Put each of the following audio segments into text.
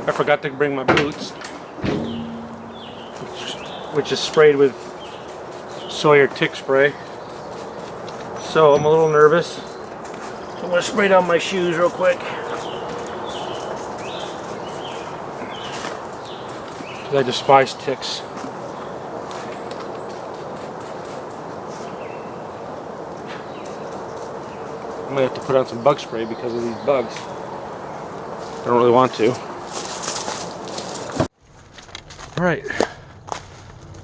I forgot to bring my boots, which is sprayed with Sawyer tick spray. So I'm a little nervous. So I'm going to spray down my shoes real quick. Because I despise ticks. I might have to put on some bug spray because of these bugs. I don't really want to. Alright,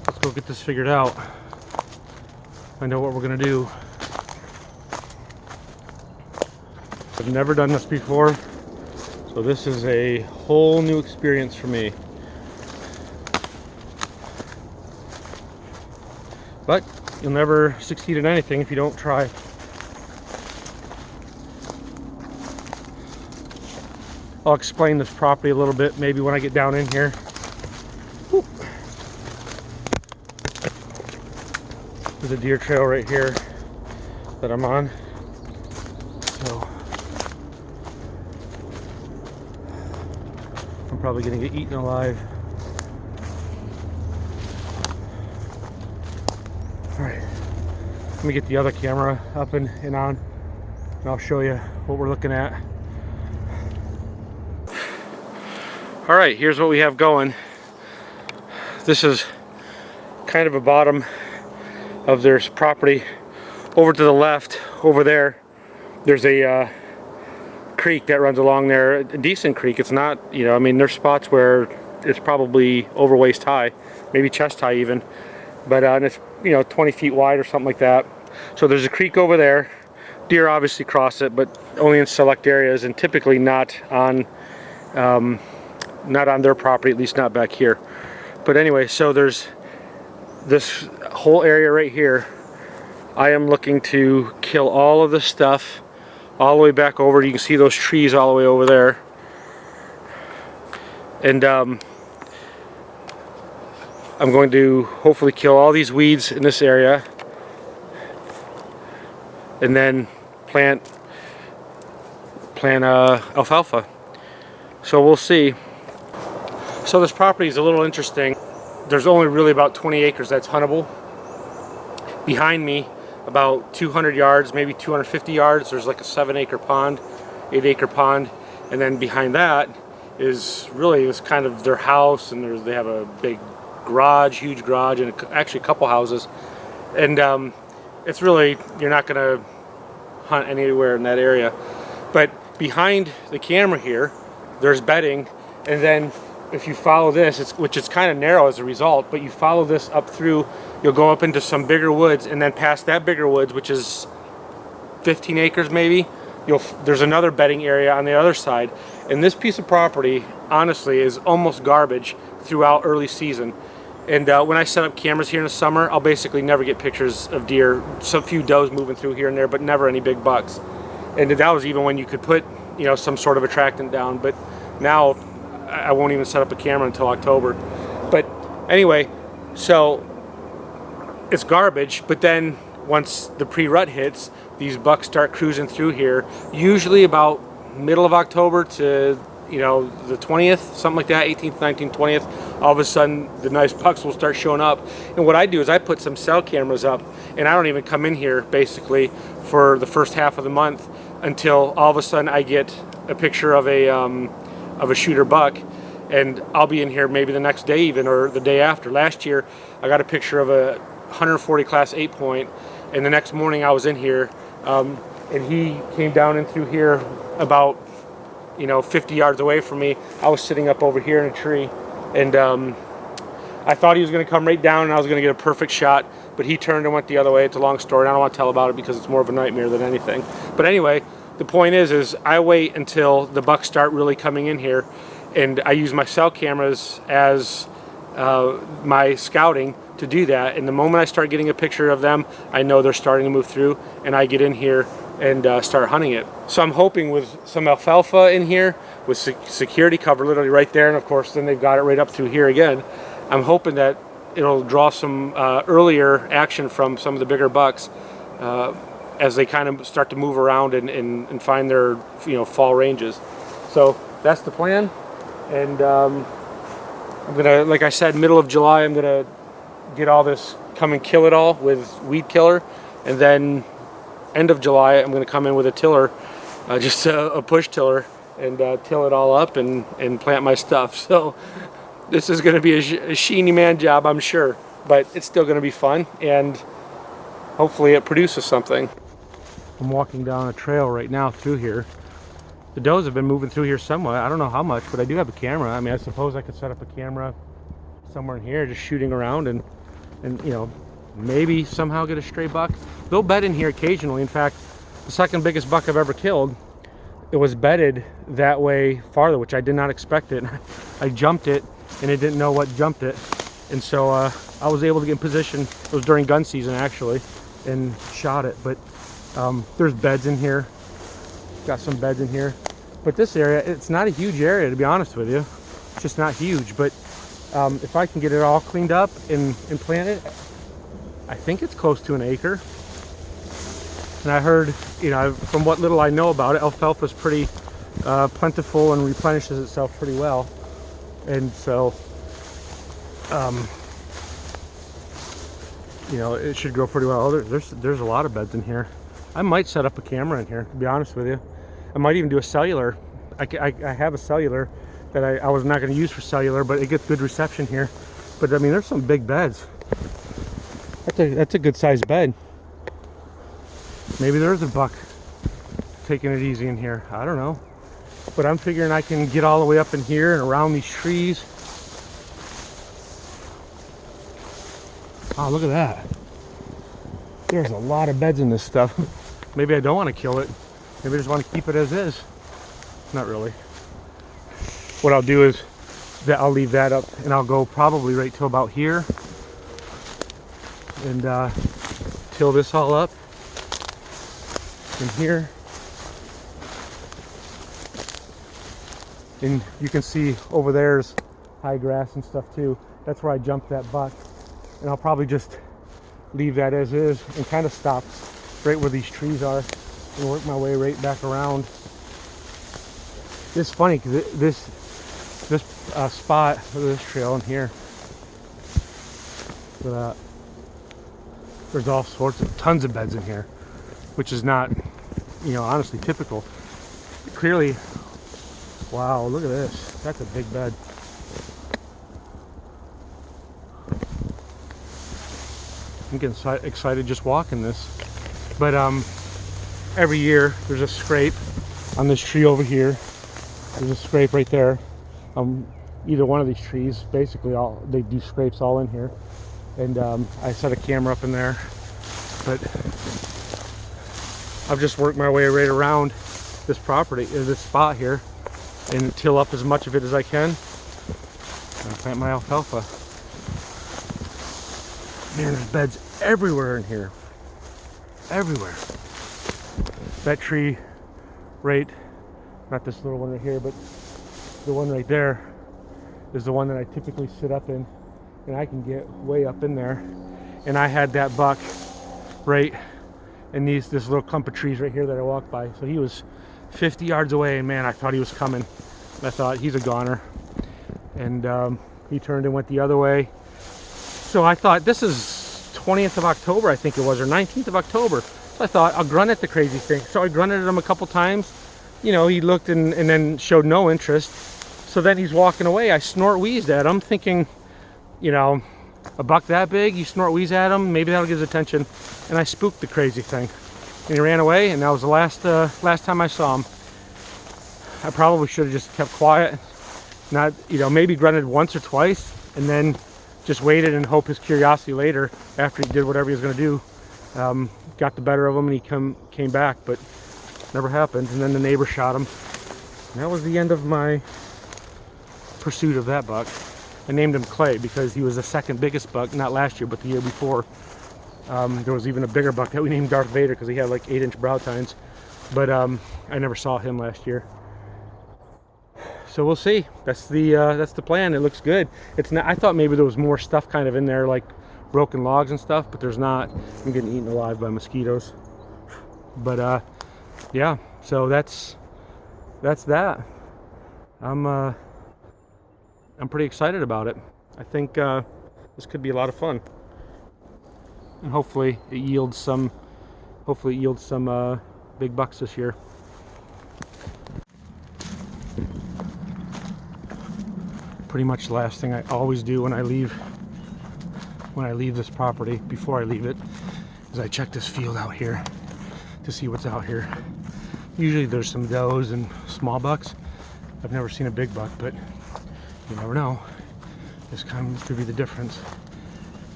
let's go get this figured out. Find out what we're going to do. I've never done this before, so this is a whole new experience for me. But you'll never succeed at anything if you don't try. I'll explain this property a little bit maybe when I get down in here. Whoop. There's a deer trail right here that I'm on. So I'm probably gonna get eaten alive. Alright, let me get the other camera up and on, and I'll show you what we're looking at. Alright, here's what we have going. This is kind of a bottom of their property. Over to the left, over there, there's a creek that runs along there. A decent creek. It's not, you know, I mean, there's spots where it's probably over waist high, maybe chest high even. But and it's, you know, 20 feet wide or something like that. So there's a creek over there. Deer obviously cross it, but only in select areas, and typically not on their property, at least not back here. But anyway, so there's this whole area right here. I am looking to kill all of this stuff all the way back over. You can see those trees all the way over there. And I'm going to hopefully kill all these weeds in this area, and then plant alfalfa. So we'll see. So this property is a little interesting. There's only really about 20 acres that's huntable. Behind me, about 200 yards, maybe 250 yards, there's like a 7-acre pond, 8-acre pond, and then behind that is really this kind of their house, and they have a big garage, huge garage, and actually a couple houses. And it's really, you're not going to hunt anywhere in that area. But behind the camera here, there's bedding, and then if you follow this, which is kind of narrow as a result, but you follow this up through, you'll go up into some bigger woods, and then past that bigger woods, which is 15 acres maybe, there's another bedding area on the other side. And this piece of property, honestly, is almost garbage throughout early season. And when I set up cameras here in the summer, I'll basically never get pictures of deer. Some few does moving through here and there, but never any big bucks. And that was even when you could put, you know, some sort of attractant down. But now I won't even set up a camera until October. But anyway, so it's garbage. But then once the pre-rut hits, these bucks start cruising through here, usually about middle of October to, you know, the 20th, something like that, 18th, 19th, 20th. All of a sudden, the nice bucks will start showing up. And what I do is I put some cell cameras up, and I don't even come in here, basically, for the first half of the month until all of a sudden I get a picture of a shooter buck, and I'll be in here maybe the next day even, or the day after. Last year, I got a picture of a 140 class 8-point, and the next morning I was in here, and he came down in through here about, you know, 50 yards away from me. I was sitting up over here in a tree, and I thought he was going to come right down and I was going to get a perfect shot, but he turned and went the other way. It's a long story, and I don't want to tell about it because it's more of a nightmare than anything. But anyway, the point is I wait until the bucks start really coming in here, and I use my cell cameras as my scouting to do that. And the moment I start getting a picture of them, I know they're starting to move through, and I get in here and start hunting it. So I'm hoping with some alfalfa in here, with security cover literally right there, and of course then they've got it right up through here again, I'm hoping that it'll draw some earlier action from some of the bigger bucks as they kind of start to move around and find their, you know, fall ranges. So that's the plan, And I'm gonna, like I said, middle of July, I'm gonna get all this, come and kill it all with weed killer, and then end of July, I'm gonna come in with a tiller, just a push tiller, and till it all up and plant my stuff. So this is gonna be a sheeny man job, I'm sure, but it's still gonna be fun, and hopefully it produces something. I'm walking down a trail right now through here. The does have been moving through here somewhat. I don't know how much, but I do have a camera. I mean, I suppose I could set up a camera somewhere in here, just shooting around and you know, maybe somehow get a stray buck. They'll bed in here occasionally. In fact, the second biggest buck I've ever killed, it was bedded that way farther, which I did not expect it. I jumped it and it didn't know what jumped it. And so I was able to get in position. It was during gun season actually, and shot it. But there's beds in here. Got some beds in here. But this area, it's not a huge area, to be honest with you. It's just not huge. But if I can get it all cleaned up and planted, I think it's close to an acre. And I heard, you know, from what little I know about it, alfalfa is pretty plentiful and replenishes itself pretty well. And so, you know, it should grow pretty well. There's a lot of beds in here. I might set up a camera in here, to be honest with you. I might even do a cellular. I have a cellular that I was not going to use for cellular, but it gets good reception here. But I mean, there's some big beds. That's a good sized bed. Maybe there's a buck taking it easy in here. I don't know. But I'm figuring I can get all the way up in here and around these trees. Oh, look at that. There's a lot of beds in this stuff. Maybe I don't want to kill it. Maybe I just want to keep it as is. Not really. What I'll do is that I'll leave that up and I'll go probably right till about here and till this all up in here. And you can see over there's high grass and stuff too. That's where I jumped that buck. And I'll probably just leave that as is and kind of stop right where these trees are and work my way right back around. It's funny because this spot, look at this trail in here. Look at that. There's all sorts of tons of beds in here, which is not, you know, honestly typical. Clearly, wow, look at this. That's a big bed. I'm getting excited just walking this. But every year there's a scrape on this tree over here. There's a scrape right there. Either one of these trees, basically they do scrapes all in here. And I set a camera up in there. But I've just worked my way right around this property, this spot here, and till up as much of it as I can and plant my alfalfa. Man, there's beds everywhere in here. Everywhere. That tree right, not this little one right here, but the one right there is the one that I typically sit up in, and I can get way up in there. And I had that buck right in this little clump of trees right here that I walked by. So he was 50 yards away, and man, I thought he was coming. I thought, he's a goner. And he turned and went the other way. So I thought, this is 20th of October, I think it was, or 19th of October. So I thought, I'll grunt at the crazy thing. So I grunted at him a couple times. You know, he looked and then showed no interest. So then he's walking away. I snort wheezed at him, thinking, you know, a buck that big, you snort wheeze at him, maybe that'll get his attention. And I spooked the crazy thing. And he ran away, and that was the last time I saw him. I probably should have just kept quiet. Not, you know, maybe grunted once or twice, and then just waited and hope his curiosity later, after he did whatever he was going to do, got the better of him, and he came back, but never happened. And then the neighbor shot him. And that was the end of my pursuit of that buck. I named him Clay because he was the second biggest buck, not last year, but the year before. There was even a bigger buck that we named Darth Vader because he had like 8-inch brow tines, but I never saw him last year. So we'll see. That's the plan. It looks good. It's not. I thought maybe there was more stuff kind of in there, like broken logs and stuff, but there's not. I'm getting eaten alive by mosquitoes. But yeah. So that's that. I'm I'm pretty excited about it. I think this could be a lot of fun, and hopefully it yields some big bucks this year. Pretty much the last thing I always do when I leave this property, before I leave it, is I check this field out here to see what's out here. Usually there's some does and small bucks. I've never seen a big buck, but you never know. This could be the difference.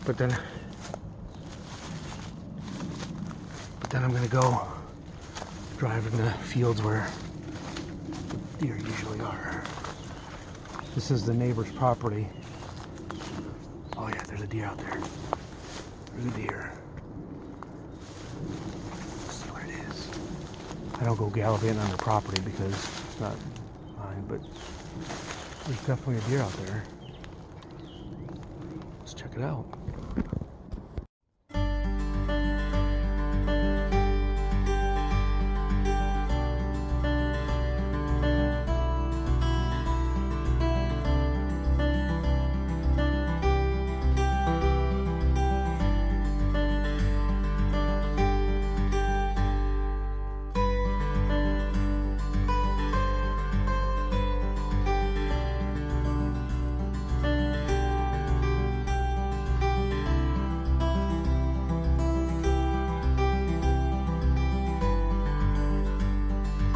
But then I'm gonna go drive in the fields where the deer usually are. This is the neighbor's property. Oh yeah, there's a deer out there. There's a deer. Let's see what it is. I don't go gallivanting on their property because it's not mine, but there's definitely a deer out there. Let's check it out.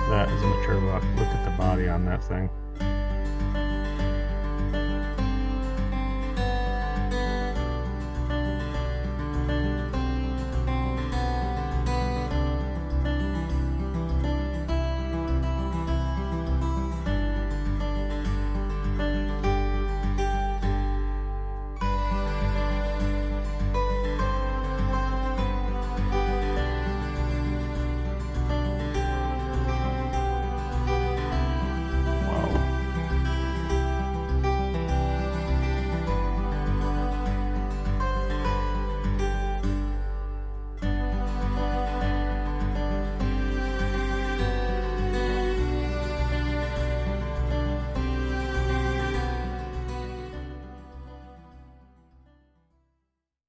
That is a mature buck. Look at the body on that thing.